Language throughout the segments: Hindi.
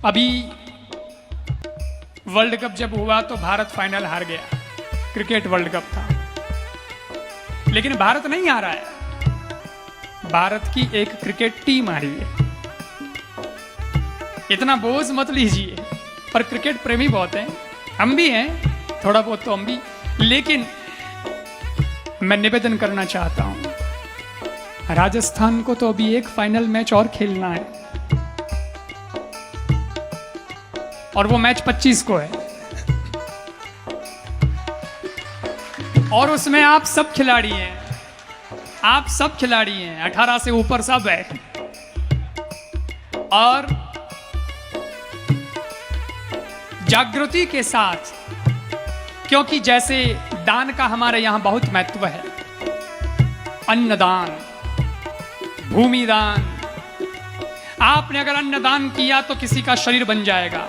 अभी वर्ल्ड कप जब हुआ तो भारत फाइनल हार गया। क्रिकेट वर्ल्ड कप था, लेकिन भारत नहीं हारा है। भारत की एक क्रिकेट टीम हारी है। इतना बोझ मत लीजिए, पर क्रिकेट प्रेमी बहुत हैं, हम भी हैं, थोड़ा बहुत तो हम भी। लेकिन मैं निवेदन करना चाहता हूं, राजस्थान को तो अभी एक फाइनल मैच और खेलना है, और वो मैच 25 को है, और उसमें आप सब खिलाड़ी हैं, आप सब खिलाड़ी हैं, 18 से ऊपर सब है। और जागृति के साथ, क्योंकि जैसे दान का हमारे यहां बहुत महत्व है, अन्नदान, भूमि दान। आपने अगर अन्नदान किया तो किसी का शरीर बन जाएगा,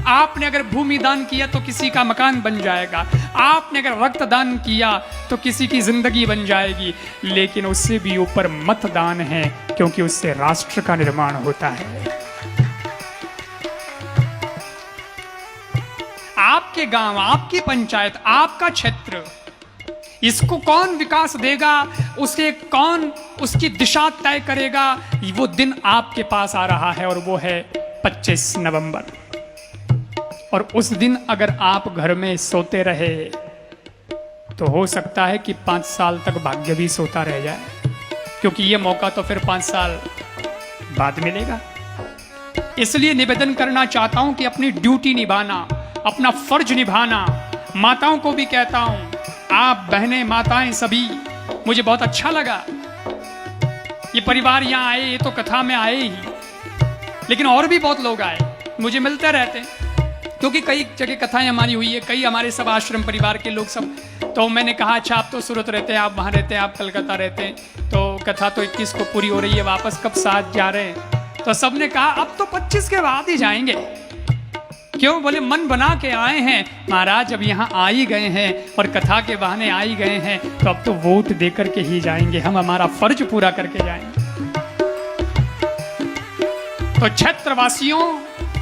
आपने अगर भूमि दान किया तो किसी का मकान बन जाएगा, आपने अगर रक्त दान किया तो किसी की जिंदगी बन जाएगी। लेकिन उससे भी ऊपर मतदान है, क्योंकि उससे राष्ट्र का निर्माण होता है। आपके गांव, आपकी पंचायत, आपका क्षेत्र, इसको कौन विकास देगा, उसे कौन उसकी दिशा तय करेगा, वो दिन आपके पास आ रहा है, और वो है 25 नवंबर। और उस दिन अगर आप घर में सोते रहे तो हो सकता है कि 5 साल तक भाग्य भी सोता रह जाए, क्योंकि ये मौका तो फिर 5 साल बाद मिलेगा। इसलिए निवेदन करना चाहता हूं कि अपनी ड्यूटी निभाना, अपना फर्ज निभाना। माताओं को भी कहता हूं, आप बहनें, माताएं सभी, मुझे बहुत अच्छा लगा ये परिवार यहां आए, ये तो कथा में आए ही, लेकिन और भी बहुत लोग आए, मुझे मिलते रहते हैं, क्योंकि कई जगह कथाएं हमारी हुई है, कई हमारे सब आश्रम परिवार के लोग सब। तो मैंने कहा, अच्छा आप तो सूरत रहते हैं, आप वहां रहते हैं, आप कलकत्ता रहते हैं, तो कथा तो 21 को पूरी हो रही है, वापस कब साथ जा रहे हैं? तो सबने कहा अब तो 25 के बाद ही जाएंगे। क्यों? बोले मन बना के आए हैं महाराज, अब यहाँ आ ही गए हैं और कथा के बहाने आ ही गए हैं, तो अब तो वोट दे करके ही जाएंगे, हम हमारा फर्ज पूरा करके जाएंगे। तो क्षेत्रवासियों,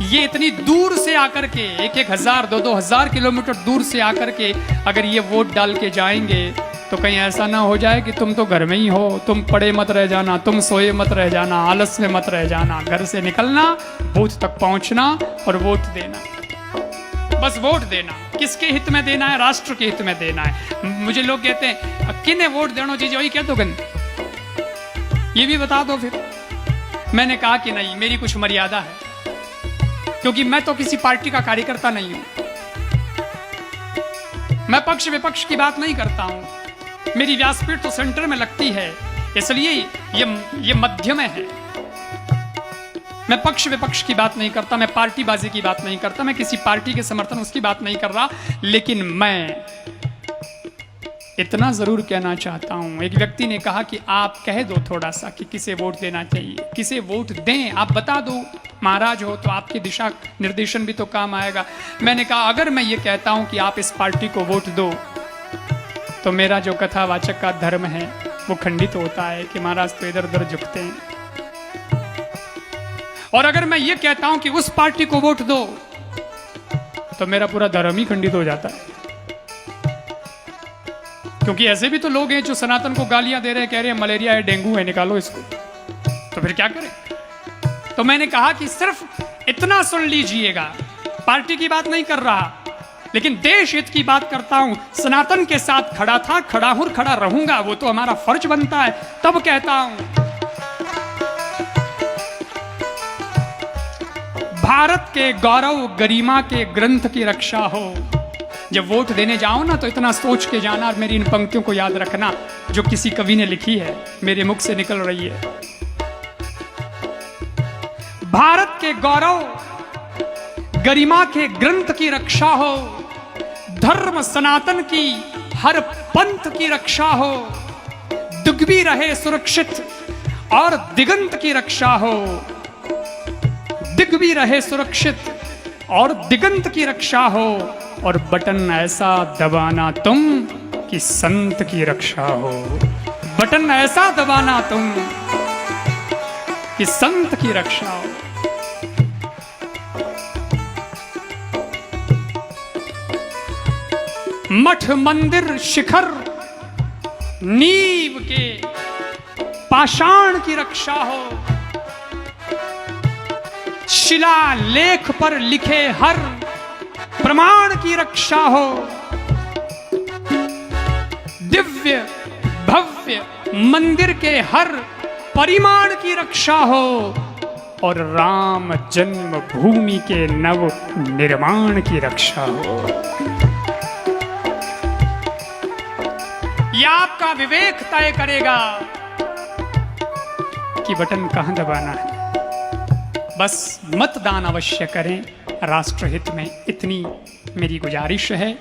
ये इतनी दूर से आकर के, 1,000 2,000 किलोमीटर दूर से आकर के अगर ये वोट डाल के जाएंगे, तो कहीं ऐसा ना हो जाए कि तुम तो घर में ही हो, तुम पड़े मत रह जाना, तुम सोए मत रह जाना, आलस में मत रह जाना। घर से निकलना, बूथ तक पहुंचना और वोट देना। बस वोट देना। किसके हित में देना है? राष्ट्र के हित में देना है। मुझे लोग कहते हैं किन्हें वोट देना चाहिए, वही कह दो गन, ये भी बता दो। फिर मैंने कहा कि नहीं, मेरी कुछ मर्यादा है, क्योंकि मैं तो किसी पार्टी का कार्यकर्ता नहीं हूं, मैं पक्ष विपक्ष की बात नहीं करता हूं, मेरी व्यासपीठ तो सेंटर में लगती है, इसलिए ये मध्य में है। मैं पक्ष विपक्ष की बात नहीं करता, मैं पार्टीबाजी की बात नहीं करता, मैं किसी पार्टी के समर्थन उसकी बात नहीं कर रहा। लेकिन मैं इतना जरूर कहना चाहता हूं, एक व्यक्ति ने कहा कि आप कह दो थोड़ा सा कि किसे वोट देना चाहिए, किसे वोट दें, आप बता दो, महाराज हो तो आपकी दिशा निर्देशन भी तो काम आएगा। मैंने कहा अगर मैं ये कहता हूं कि आप इस पार्टी को वोट दो, तो मेरा जो कथावाचक का धर्म है वो खंडित होता है कि महाराज तो इधर उधर झुकते हैं। और अगर मैं ये कहता हूं कि उस पार्टी को वोट दो, तो मेरा पूरा धर्म ही खंडित हो जाता है। क्योंकि ऐसे भी तो लोग हैं जो सनातन को गालियां दे रहे हैं, कह रहे हैं मलेरिया है, डेंगू है, निकालो इसको, तो फिर क्या करें? तो मैंने कहा कि सिर्फ इतना सुन लीजिएगा, पार्टी की बात नहीं कर रहा, लेकिन देश हित की बात करता हूं। सनातन के साथ खड़ा था, खड़ा हूं, खड़ा रहूंगा, वो तो हमारा फर्ज बनता है। तब कहता हूं, भारत के गौरव गरिमा के ग्रंथ की रक्षा हो। जब वोट देने जाओ ना, तो इतना सोच के जाना, और मेरी इन पंक्तियों को याद रखना जो किसी कवि ने लिखी है, मेरे मुख से निकल रही है। भारत के गौरव गरिमा के ग्रंथ की रक्षा हो, धर्म सनातन की हर पंथ की रक्षा हो, दुख भी रहे सुरक्षित और दिगंत की रक्षा हो, दिग भी रहे सुरक्षित और दिगंत की रक्षा हो, और बटन ऐसा दबाना तुम कि संत की रक्षा हो। बटन ऐसा दबाना तुम कि संत की रक्षा हो। मठ मंदिर शिखर नींव के पाषाण की रक्षा हो, शिला लेख पर लिखे हर प्रमाण की रक्षा हो, दिव्य भव्य मंदिर के हर परिमाण की रक्षा हो और राम जन्म भूमि के नव निर्माण की रक्षा हो। यह आपका विवेक तय करेगा कि बटन कहां दबाना है। बस मतदान अवश्य करें राष्ट्रहित में, इतनी मेरी गुजारिश है।